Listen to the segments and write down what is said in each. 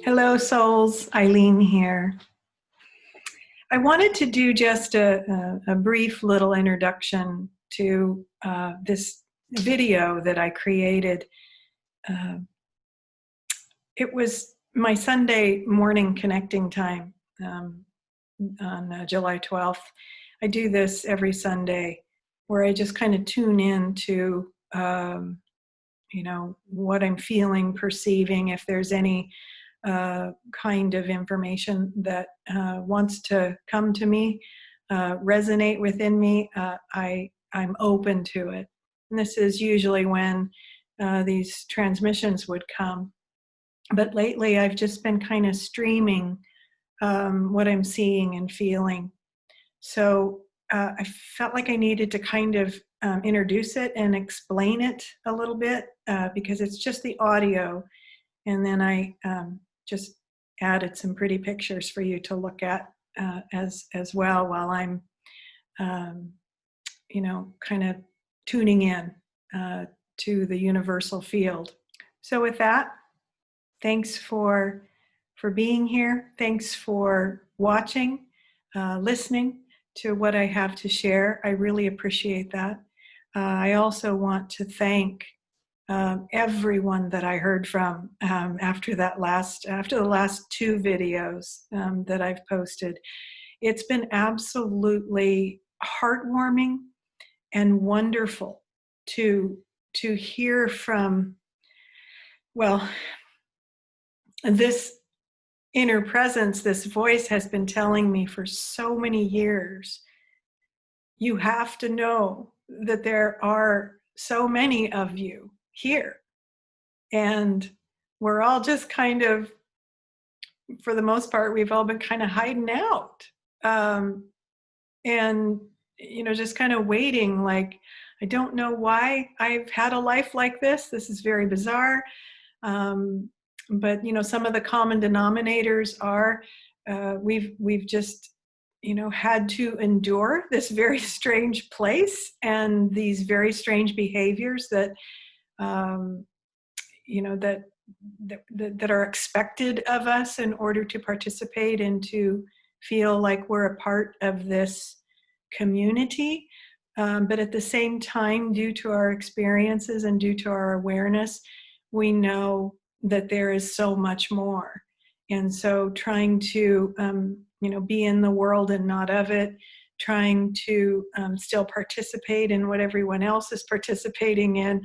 Hello, souls. Eileen here. I wanted to do just a brief little introduction to this video that I created. Uh, it was my Sunday morning connecting time on July 12th. I do this every Sunday where I just kind of tune in to, what I'm feeling, perceiving, if there's any kind of information that wants to come to me, resonate within me, I'm open to it. And this is usually when these transmissions would come. But lately, I've just been kind of streaming what I'm seeing and feeling. So I felt like I needed to kind of introduce it and explain it a little bit because it's just the audio. And then I just added some pretty pictures for you to look at as well while I'm, kind of tuning in to the universal field. So with that, thanks for being here. Thanks for watching, listening to what I have to share. I really appreciate that. I also want to thank everyone that I heard from after the last two videos that I've posted. It's been absolutely heartwarming and wonderful to hear from, well, this inner presence. This voice has been telling me for so many years, you have to know that there are so many of you here. And we're all just kind of, for the most part, we've all been kind of hiding out. And, just kind of waiting, like, I don't know why I've had a life like this. This is very bizarre. But, some of the common denominators are we've just, had to endure this very strange place and these very strange behaviors that, that are expected of us in order to participate and to feel like we're a part of this community. But at the same time, due to our experiences and due to our awareness, we know that there is so much more. And so trying to, be in the world and not of it, trying to still participate in what everyone else is participating in,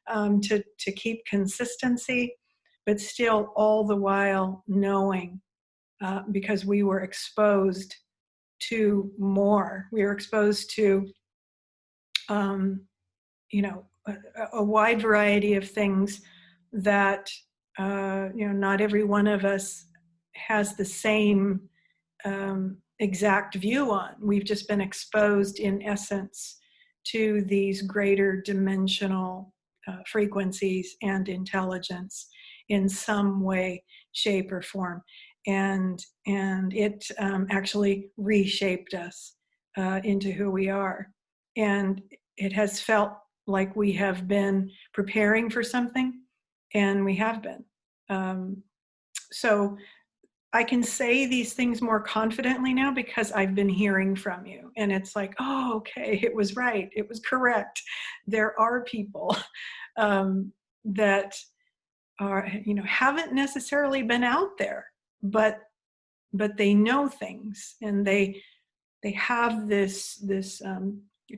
to keep consistency, but still all the while knowing, because we were exposed to more. We were exposed to, a wide variety of things that, not every one of us has the same exact view on. We've just been exposed, in essence, to these greater dimensional frequencies and intelligence in some way, shape, or form. And it actually reshaped us into who we are. And it has felt like we have been preparing for something, and we have been. So I can say these things more confidently now because I've been hearing from you. And it's like, oh, okay, it was right. It was correct. There are people that are, haven't necessarily been out there, but they know things, and they have this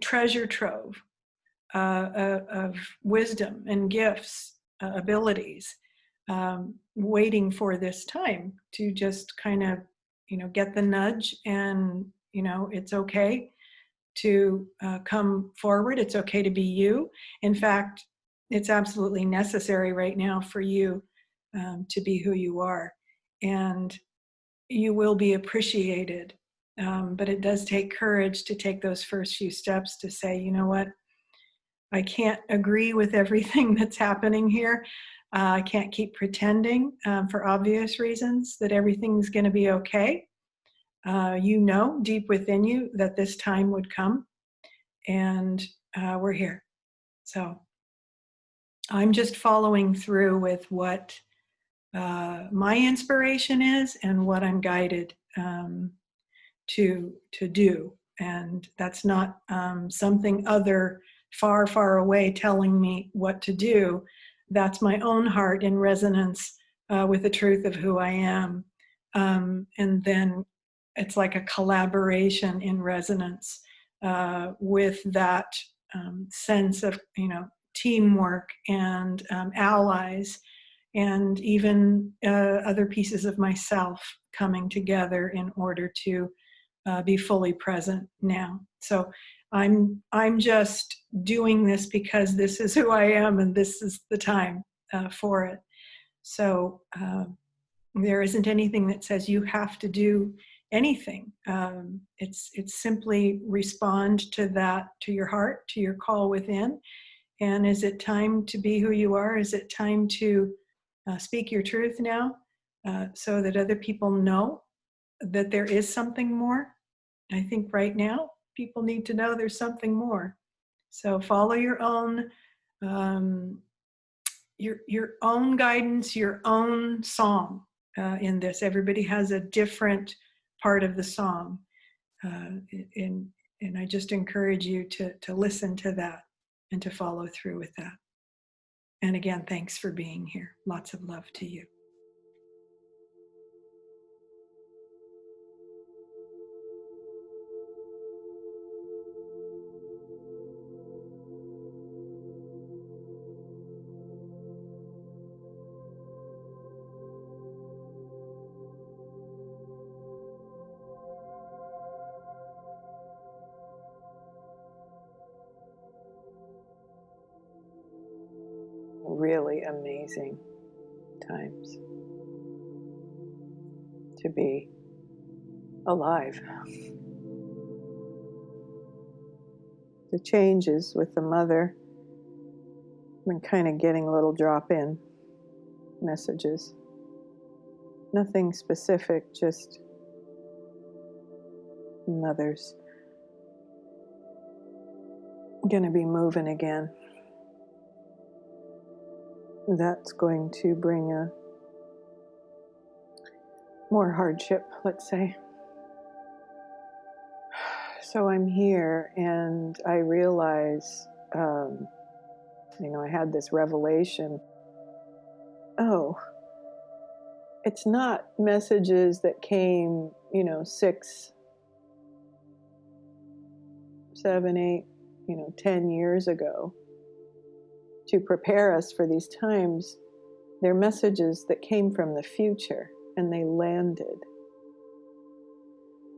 treasure trove of wisdom and gifts, abilities, waiting for this time to just kind of, get the nudge, and, it's okay to come forward. It's okay to be you. In fact, it's absolutely necessary right now for you to be who you are. And you will be appreciated. But it does take courage to take those first few steps to say, you know what, I can't agree with everything that's happening here. I can't keep pretending, for obvious reasons, that everything's going to be okay. Deep within you that this time would come, and we're here. So I'm just following through with what my inspiration is and what I'm guided to do. And that's not something other far, far away telling me what to do. That's my own heart in resonance with the truth of who I am. And then it's like a collaboration in resonance with that sense of, teamwork and allies, and even other pieces of myself coming together in order to be fully present now. So I'm just doing this because this is who I am, and this is the time for it. So there isn't anything that says you have to do anything. It's simply respond to that, to your heart, to your call within. And is it time to be who you are? Is it time to speak your truth now, so that other people know that there is something more? I think right now people need to know there's something more. So follow your own um, your own guidance, your own song in this. Everybody has a different part of the song, and I just encourage you to listen to that and to follow through with that. And again, thanks for being here. Lots of love to you. Really amazing times to be alive. The changes with the mother, I've been kind of getting little drop-in messages. Nothing specific, just mother's gonna be moving again. That's going to bring a more hardship, let's say. So I'm here and I realize, I had this revelation. Oh, it's not messages that came, 6, 7, 8, 10 years ago to prepare us for these times. They're messages that came from the future, and they landed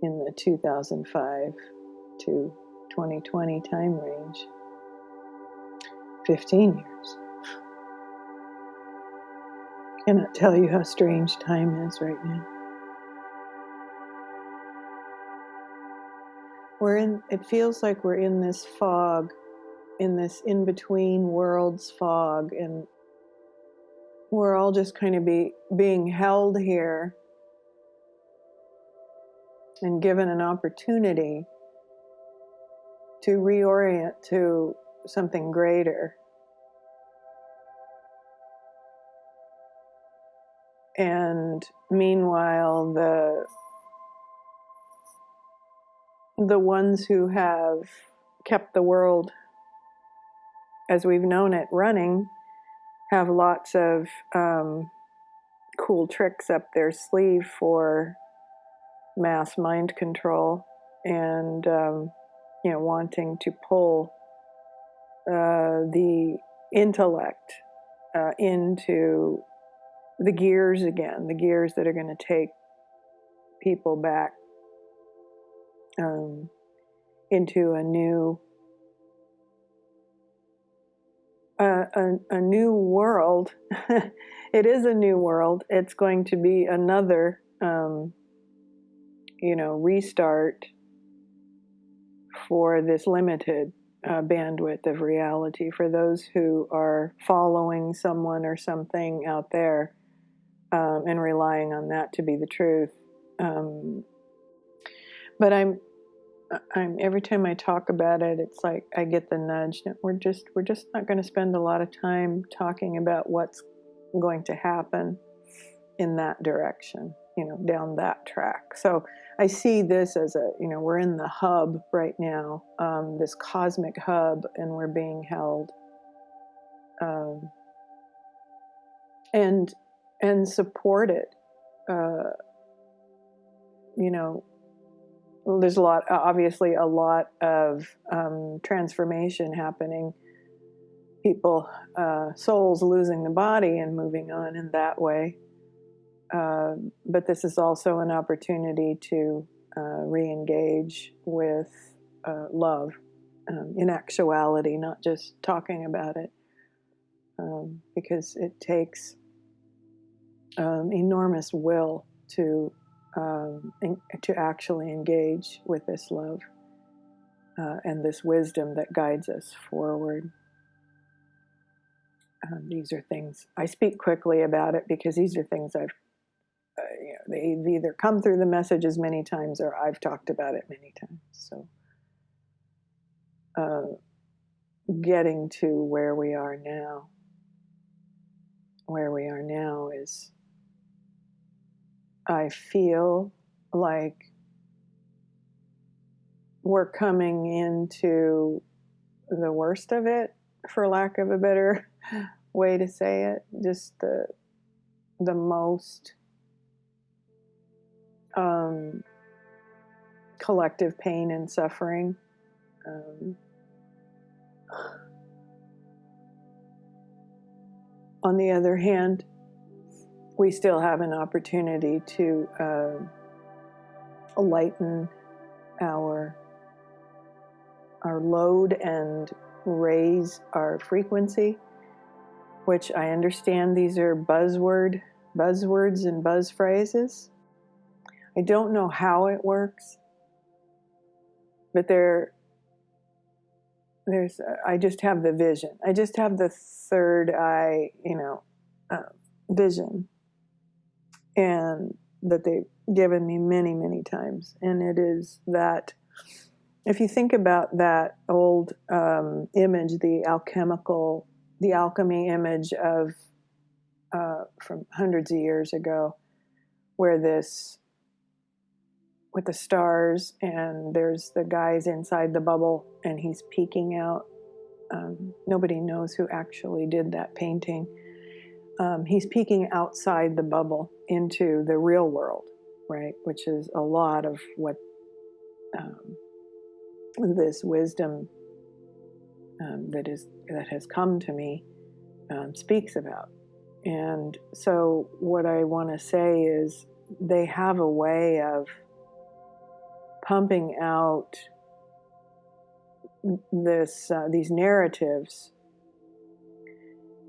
in the 2005 to 2020 time range. 15 years. Cannot tell you how strange time is right now. It feels like we're in this fog, in this in-between worlds fog, and we're all just kind of being held here and given an opportunity to reorient to something greater. And meanwhile, the ones who have kept the world as we've known it running have lots of cool tricks up their sleeve for mass mind control and wanting to pull the intellect into the gears again, the gears that are going to take people back into a new world. It is a new world. It's going to be another restart for this limited bandwidth of reality for those who are following someone or something out there and relying on that to be the truth. But I'm every time I talk about it, it's like I get the nudge that we're just not going to spend a lot of time talking about what's going to happen. in that direction, down that track. So I see this as we're in the hub right now, this cosmic hub, and we're being held. And support it. There's obviously a lot of transformation happening. People, souls losing the body and moving on in that way. But this is also an opportunity to re-engage with love in actuality, not just talking about it, because it takes enormous will to actually engage with this love and this wisdom that guides us forward. These are things I speak quickly about it because these are things they've either come through the messages many times or I've talked about it many times. So getting to where we are now is, I feel like we're coming into the worst of it, for lack of a better way to say it. Just the most collective pain and suffering. On the other hand, we still have an opportunity to lighten our load and raise our frequency, which I understand these are buzzwords and buzz phrases. I don't know how it works, but I just have the vision. I just have the third eye, vision, and that they've given me many, many times. And it is that if you think about that old image, the alchemy image of from hundreds of years ago, where with the stars, and there's the guys inside the bubble, and he's peeking out. Nobody knows who actually did that painting. He's peeking outside the bubble into the real world, right? Which is a lot of what this wisdom that has come to me speaks about. And so what I want to say is they have a way of pumping out these narratives,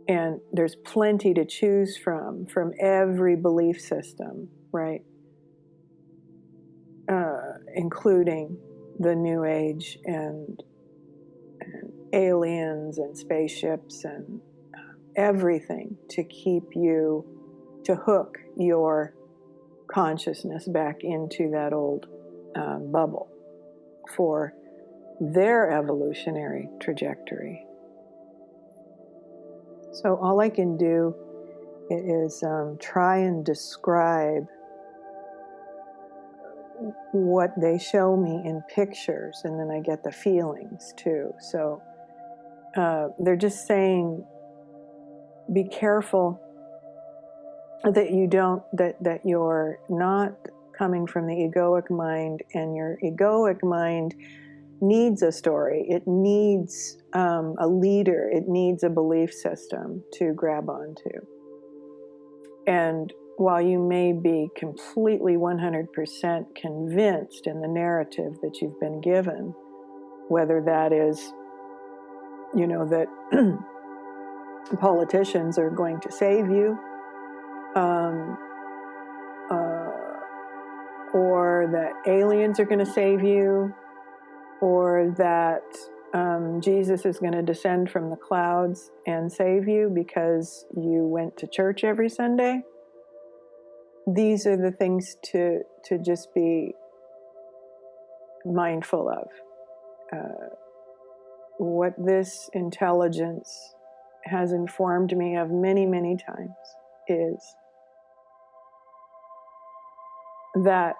and there's plenty to choose from every belief system, right? Including the New Age and aliens and spaceships and everything to hook your consciousness back into that old bubble for their evolutionary trajectory. So all I can do is try and describe what they show me in pictures, and then I get the feelings too. So they're just saying, be careful that you're not coming from the egoic mind, and your egoic mind needs a story. It needs a leader. It needs a belief system to grab onto. And while you may be completely 100% convinced in the narrative that you've been given, whether that is, that politicians are going to save you, or that aliens are going to save you, or that Jesus is going to descend from the clouds and save you because you went to church every Sunday. These are the things to just be mindful of. What this intelligence has informed me of many, many times is that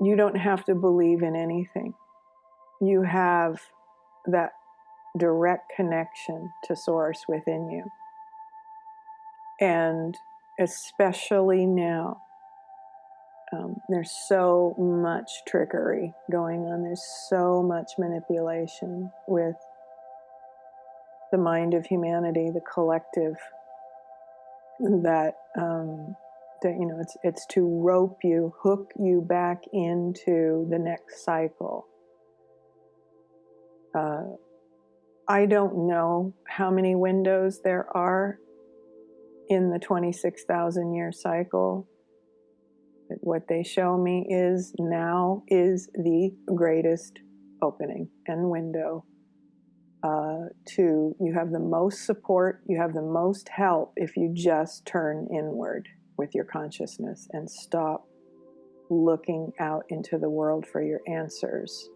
you don't have to believe in anything. You have that direct connection to Source within you. And especially now, there's so much trickery going on. There's so much manipulation with the mind of humanity, the collective, that it's to rope you, hook you back into the next cycle. I don't know how many windows there are in the 26,000 year cycle. But what they show me is now is the greatest opening and window. You have the most support, you have the most help if you just turn inward with your consciousness and stop looking out into the world for your answers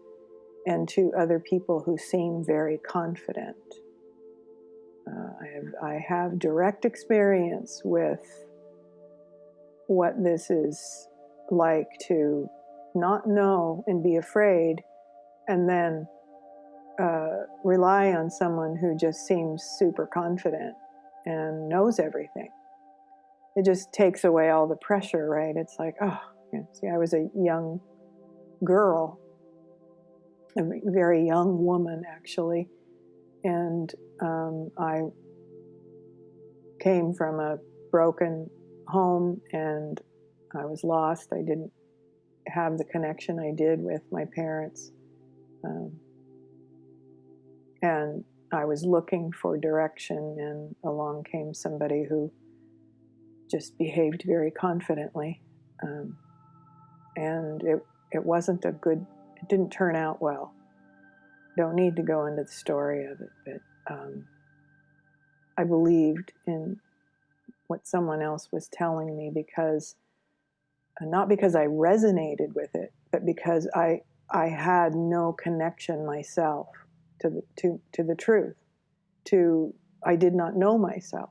and to other people who seem very confident. I have direct experience with what this is like to not know and be afraid, and then rely on someone who just seems super confident and knows everything. It just takes away all the pressure, right? It's like, see, I was a young girl, a very young woman, actually, and I came from a broken home, and I was lost. I didn't have the connection I did with my parents. And I was looking for direction, and along came somebody who just behaved very confidently. And it wasn't it didn't turn out well. Don't need to go into the story of it, but I believed in what someone else was telling me because, not because I resonated with it, but because I had no connection myself to the truth. I did not know myself.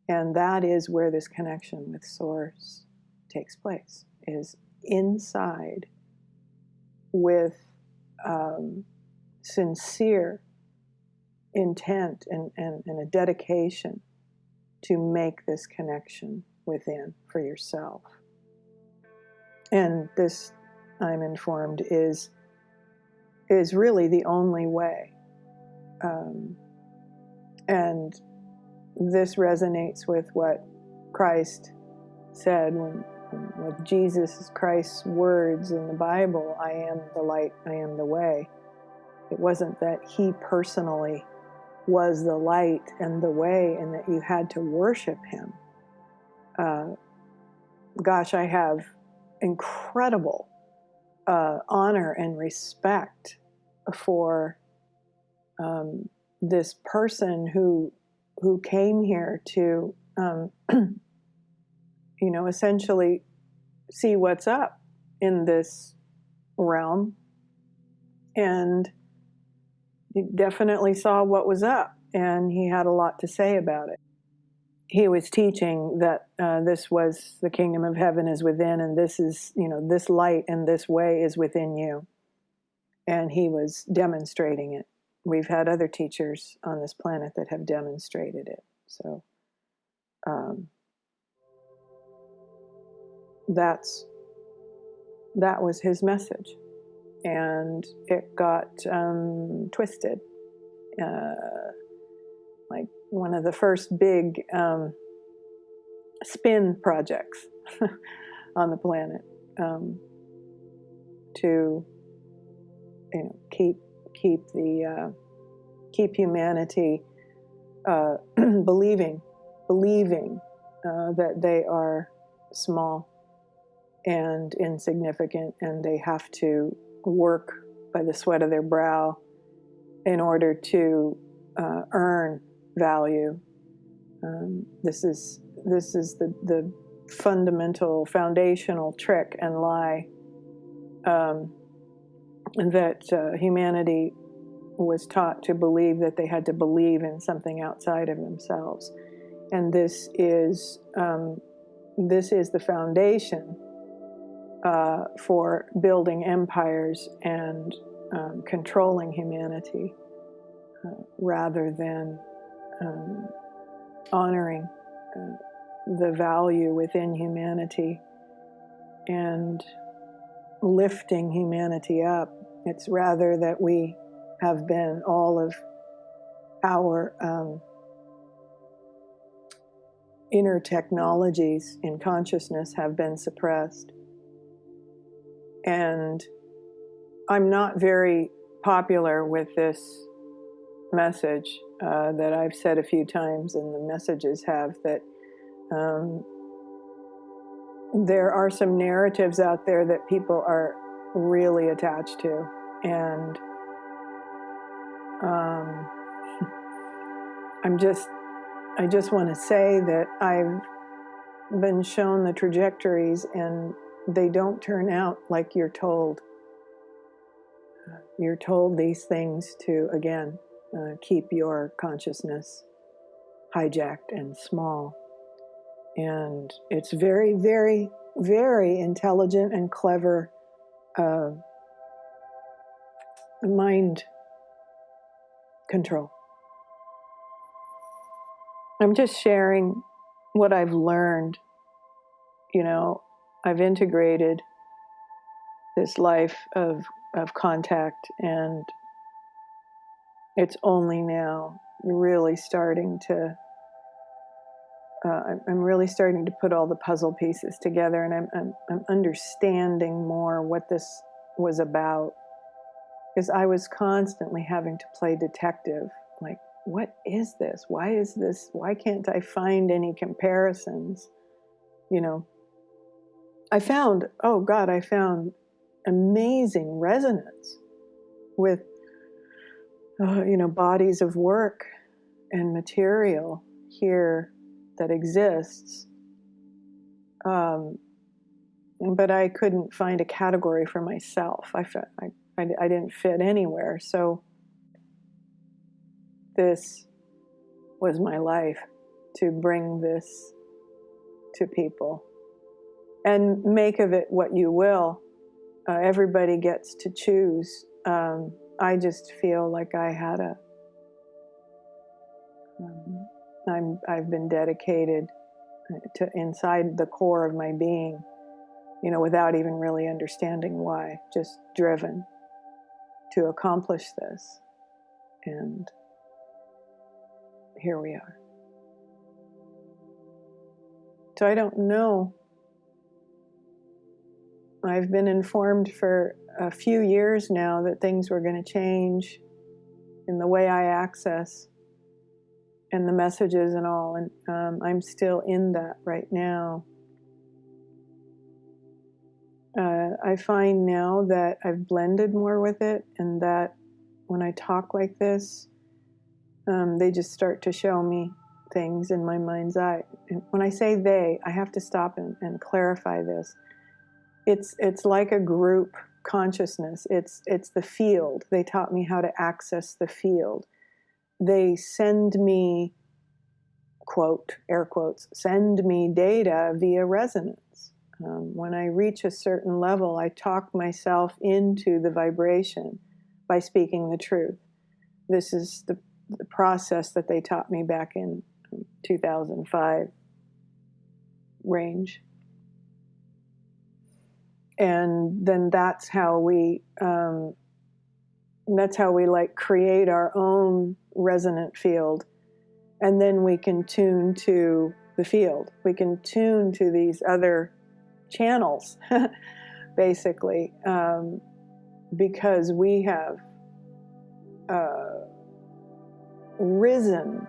And that is where this connection with Source takes place, is inside with sincere intent and a dedication to make this connection within for yourself. And this, I'm informed, is really the only way. And this resonates with what Christ said with Jesus Christ's words in the Bible, I am the light, I am the way. It wasn't that he personally was the light and the way and that you had to worship him. I have incredible honor and respect for this person who came here to essentially see what's up in this realm, and he definitely saw what was up, and he had a lot to say about it. He was teaching that this was the kingdom of heaven is within, and this is, this light and this way is within you. And he was demonstrating it. We've had other teachers on this planet that have demonstrated it. So that was his message. And it got twisted. Like one of the first big spin projects on the planet to keep humanity believing that they are small and insignificant, and they have to work by the sweat of their brow in order to earn value. This is the fundamental, foundational trick and lie that humanity was taught to believe, that they had to believe in something outside of themselves. And this is the foundation for building empires and controlling humanity, rather than honoring the value within humanity and lifting humanity up. It's rather that we have been, all of our inner technologies in consciousness have been suppressed. And I'm not very popular with this message that I've said a few times, and the messages have, that there are some narratives out there that people are really attached to. And I just want to say that I've been shown the trajectories, and they don't turn out like you're told. You're told these things to, again, keep your consciousness hijacked and small. And it's very, very, very intelligent and clever mind control. I'm just sharing what I've learned. You know, I've integrated this life of contact, and it's only now really starting to I'm really starting to put all the puzzle pieces together, and I'm understanding more what this was about, because I was constantly having to play detective. Like, what is this? Why is this? Why can't I find any comparisons? You know, I found amazing resonance with, bodies of work and material here that exists. But I couldn't find a category for myself. I didn't fit anywhere. So this was my life, to bring this to people. And make of it what you will. Everybody gets to choose. I just feel like I had I've been dedicated to inside the core of my being, without even really understanding why, just driven to accomplish this. And here we are. So I don't know. I've been informed for a few years now that things were going to change in the way I access and the messages and all. And I'm still in that right now. I find now that I've blended more with it, and that when I talk like this, they just start to show me things in my mind's eye. And when I say they, I have to stop and clarify this. It's like a group consciousness. It's the field. They taught me how to access the field. They send me, quote, air quotes, send me data via resonance. When I reach a certain level, I talk myself into the vibration by speaking the truth. This is the process that they taught me back in 2005 range. And then that's how we like create our own resonant field. And then we can tune to the field. We can tune to these other channels, basically, because we have risen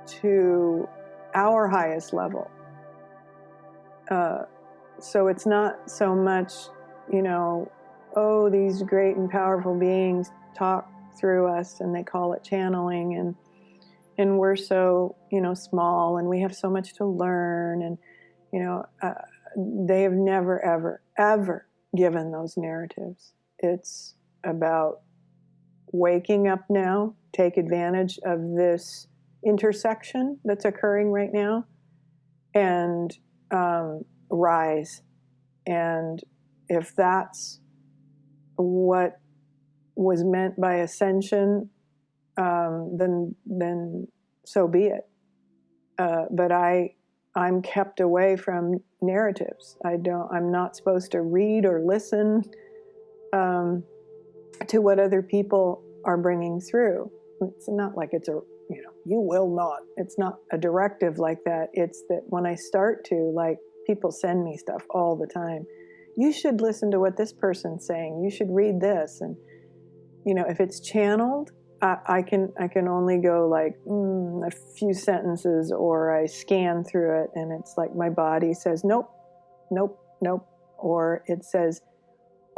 to our highest level. So it's not so much, these great and powerful beings talk through us and they call it channeling, and we're so, small and we have so much to learn, and, they have never, ever, ever given those narratives. It's about waking up now, take advantage of this intersection that's occurring right now, and rise and if that's what was meant by ascension, then so be it. But I'm kept away from narratives. I'm not supposed to read or listen to what other people are bringing through. It's not like it's you will not. It's not a directive like that. It's that when I start to, like, people send me stuff all the time. You should listen to what this person's saying. You should read this. And, if it's channeled, I can only go like a few sentences, or I scan through it and it's like my body says, nope, nope, nope. Or it says,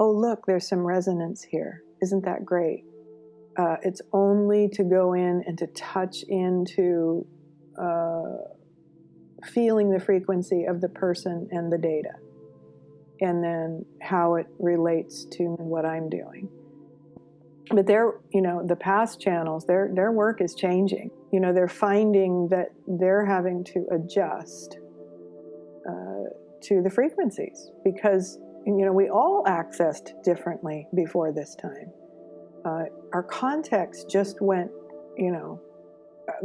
oh, look, there's some resonance here. Isn't that great? It's only to go in and to touch into feeling the frequency of the person and the data, and then how it relates to what I'm doing. But the past channels, their work is changing. They're finding that they're having to adjust to the frequencies, because we all accessed differently before this time. Our context just went,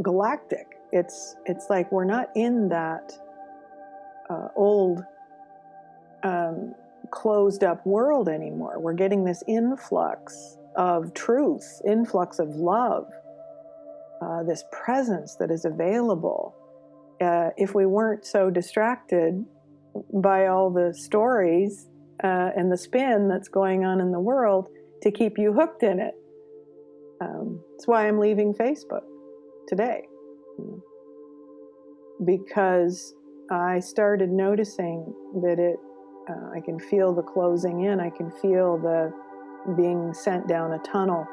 galactic. It's like we're not in that old closed up world anymore. We're getting this influx of truth, influx of love, this presence that is available. If we weren't so distracted by all the stories and the spin that's going on in the world to keep you hooked in it. That's why I'm leaving Facebook today, because I started noticing that I can feel the closing in. I can feel the being sent down a tunnel.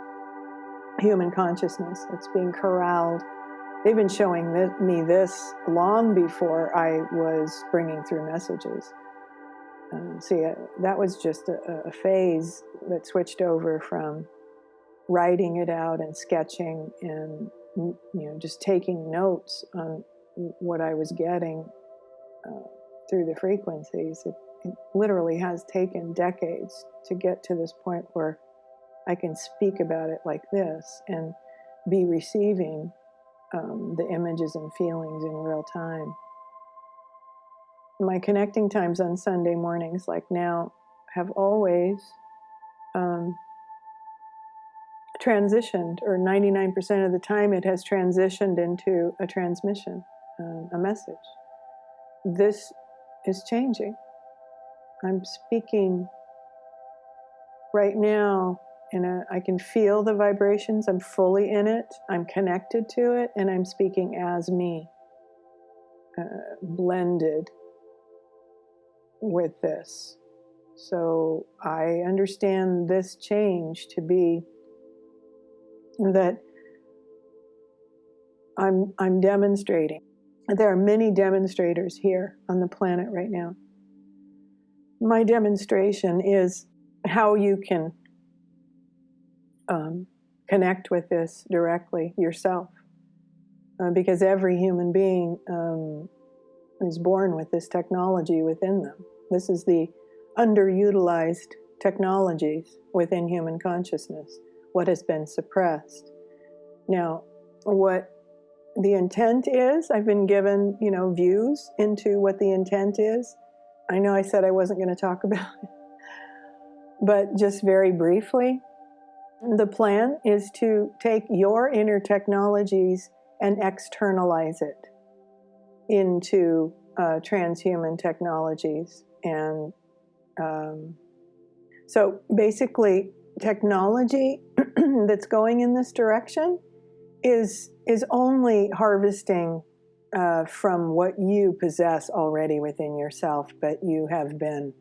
Human consciousness, it's being corralled. They've been showing me this long before I was bringing through messages. That was just a phase that switched over from writing it out and sketching and just taking notes on what I was getting through the frequencies. It literally has taken decades to get to this point where I can speak about it like this and be receiving the images and feelings in real time. My connecting times on Sunday mornings, like now, have always transitioned, or 99% of the time it has transitioned into a transmission, a message. This is changing. I'm speaking right now, and I can feel the vibrations. I'm fully in it. I'm connected to it, and I'm speaking as me, blended with this. So I understand this change to be that I'm demonstrating. There are many demonstrators here on the planet right now. My demonstration is how you can connect with this directly yourself, because every human being is born with this technology within them. This is the underutilized technologies within human consciousness, what has been suppressed. Now, what the intent is, I've been given, views into what the intent is. I know I said I wasn't going to talk about it, but just very briefly, the plan is to take your inner technologies and externalize it into transhuman technologies. And so basically, technology that's going in this direction is only harvesting from what you possess already within yourself, but you have been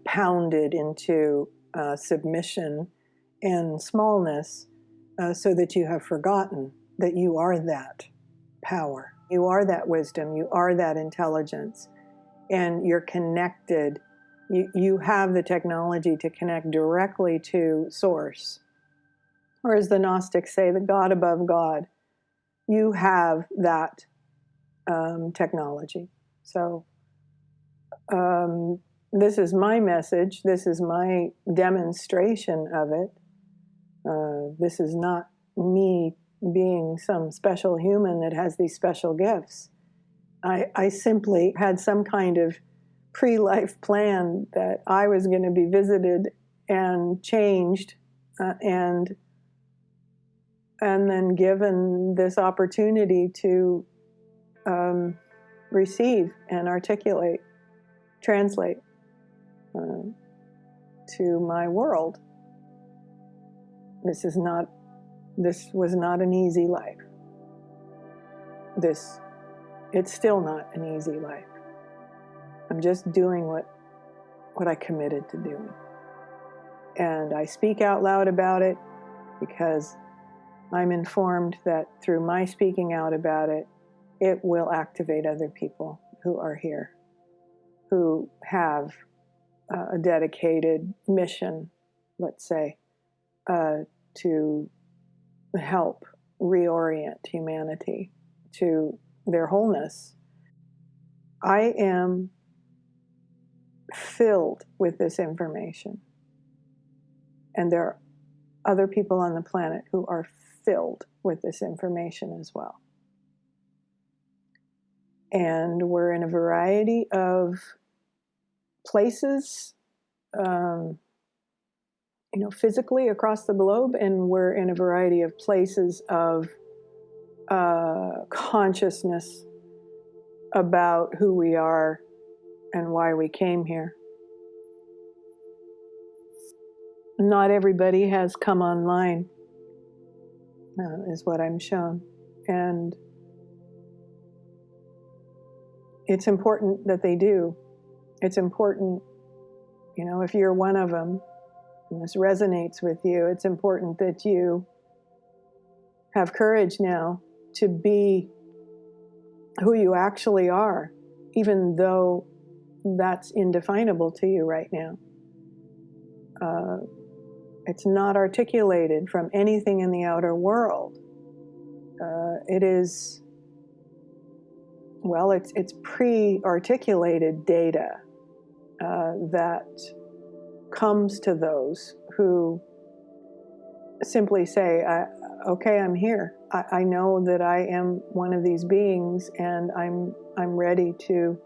pounded into submission and smallness, so that you have forgotten that you are that power. You are that wisdom. You are that intelligence. And you're connected. You have the technology to connect directly to Source. Or as the Gnostics say, the God above God. You have that technology. So this is my message. This is my demonstration of it. This is not me being some special human that has these special gifts. I simply had some kind of pre-life plan that I was going to be visited and changed, and then given this opportunity to receive and articulate, translate to my world. This was not an easy life. It's still not an easy life. I'm just doing what I committed to doing. And I speak out loud about it because I'm informed that through my speaking out about it, it will activate other people who are here, who have a dedicated mission, let's say, to help reorient humanity to their wholeness. I am filled with this information. And there are other people on the planet who are filled with this information as well. And we're in a variety of places, physically across the globe, and we're in a variety of places of consciousness about who we are and why we came here. Not everybody has come online, is what I'm shown. And it's important that they do. It's important, if you're one of them, and this resonates with you, it's important that you have courage now to be who you actually are, even though that's indefinable to you right now. It's not articulated from anything in the outer world. It is, it's pre-articulated data that comes to those who simply say, okay, I'm here. I know that I am one of these beings, and I'm ready to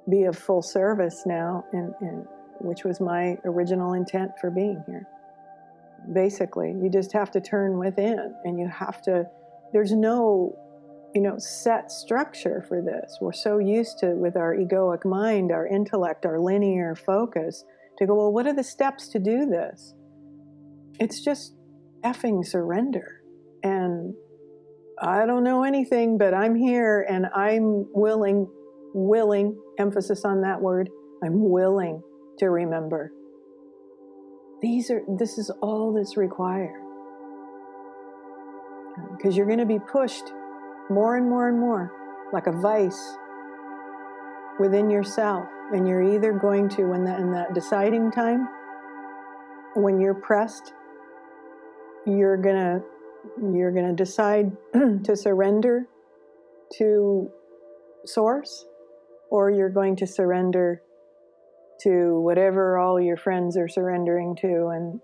be of full service now, which was my original intent for being here. Basically, you just have to turn within, and there's no, set structure for this. We're so used to, with our egoic mind, our intellect, our linear focus, to go, well, what are the steps to do this? It's just effing surrender. And I don't know anything, but I'm here, and I'm willing, emphasis on that word, I'm willing to remember. This is all that's required. Because you're going to be pushed more and more and more, like a vice within yourself. And you're either going to, in that deciding time, when you're pressed, you're gonna decide to surrender to Source, or you're going to surrender to whatever all your friends are surrendering to and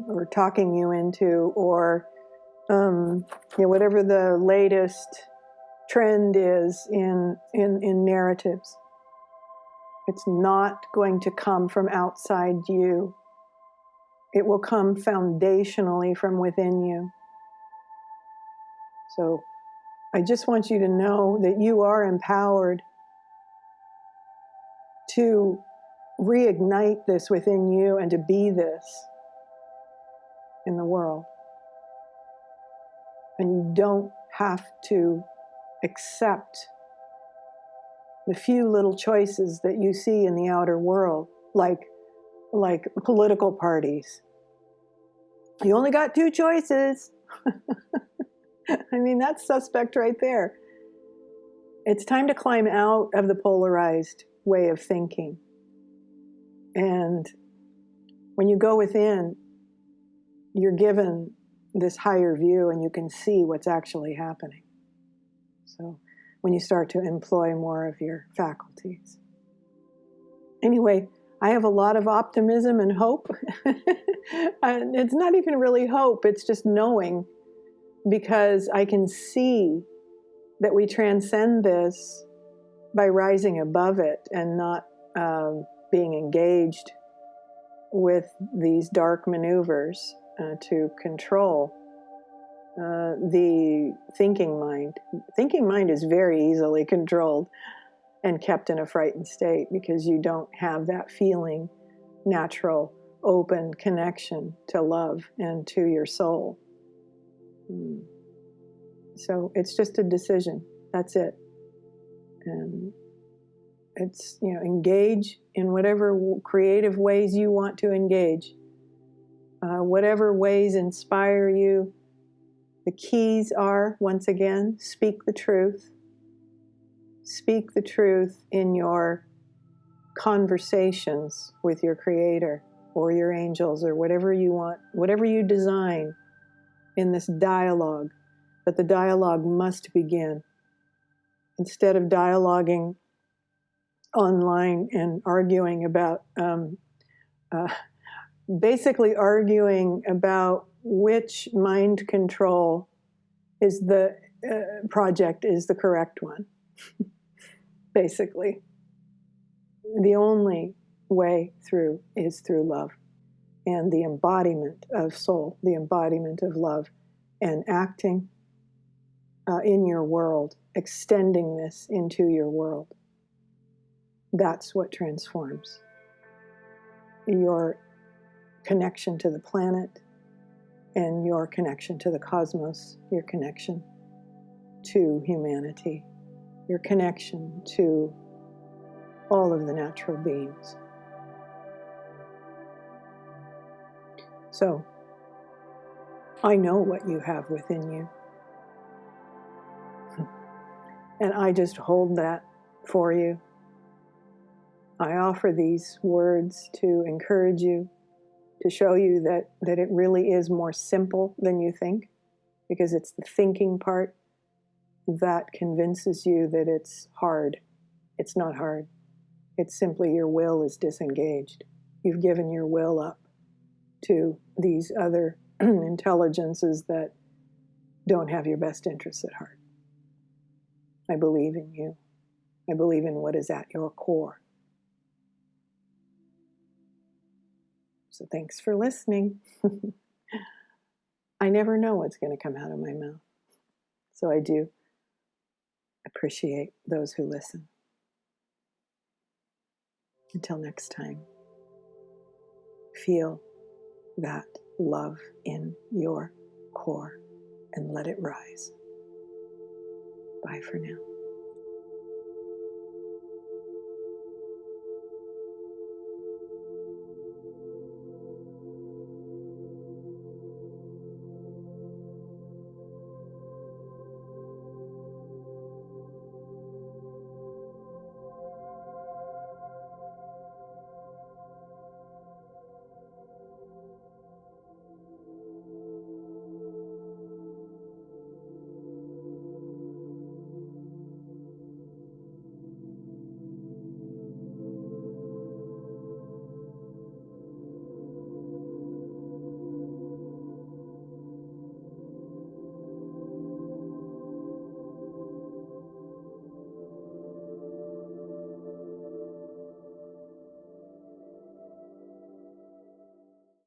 or talking you into, or whatever the latest trend is in narratives. It's not going to come from outside you. It will come foundationally from within you. So I just want you to know that you are empowered to reignite this within you and to be this in the world. And you don't have to accept the few little choices that you see in the outer world, like political parties. You only got 2 choices. I mean, that's suspect right there. It's time to climb out of the polarized way of thinking. And when you go within, you're given this higher view, and you can see what's actually happening. So when you start to employ more of your faculties. Anyway, I have a lot of optimism and hope. And it's not even really hope, it's just knowing, because I can see that we transcend this by rising above it and not being engaged with these dark maneuvers to control the thinking mind. Thinking mind is very easily controlled and kept in a frightened state because you don't have that feeling, natural, open connection to love and to your soul. So it's just a decision. That's it. And it's, engage in whatever creative ways you want to engage. Whatever ways inspire you. The keys are, once again, speak the truth. Speak the truth in your conversations with your Creator or your angels or whatever you want, whatever you design in this dialogue. But the dialogue must begin. Instead of dialoguing online and arguing about, basically arguing about which mind control is the project is the correct one. Basically, the only way through is through love and the embodiment of soul, the embodiment of love, and acting in your world, extending this into your world. That's what transforms your connection to the planet and your connection to the cosmos, your connection to humanity, your connection to all of the natural beings. So, I know what you have within you. And I just hold that for you. I offer these words to encourage you, to show you that it really is more simple than you think, because it's the thinking part that convinces you that it's hard. It's not hard. It's simply your will is disengaged. You've given your will up to these other intelligences that don't have your best interests at heart. I believe in you. I believe in what is at your core. So thanks for listening. I never know what's going to come out of my mouth. So I do appreciate those who listen. Until next time, feel that love in your core and let it rise. Bye for now.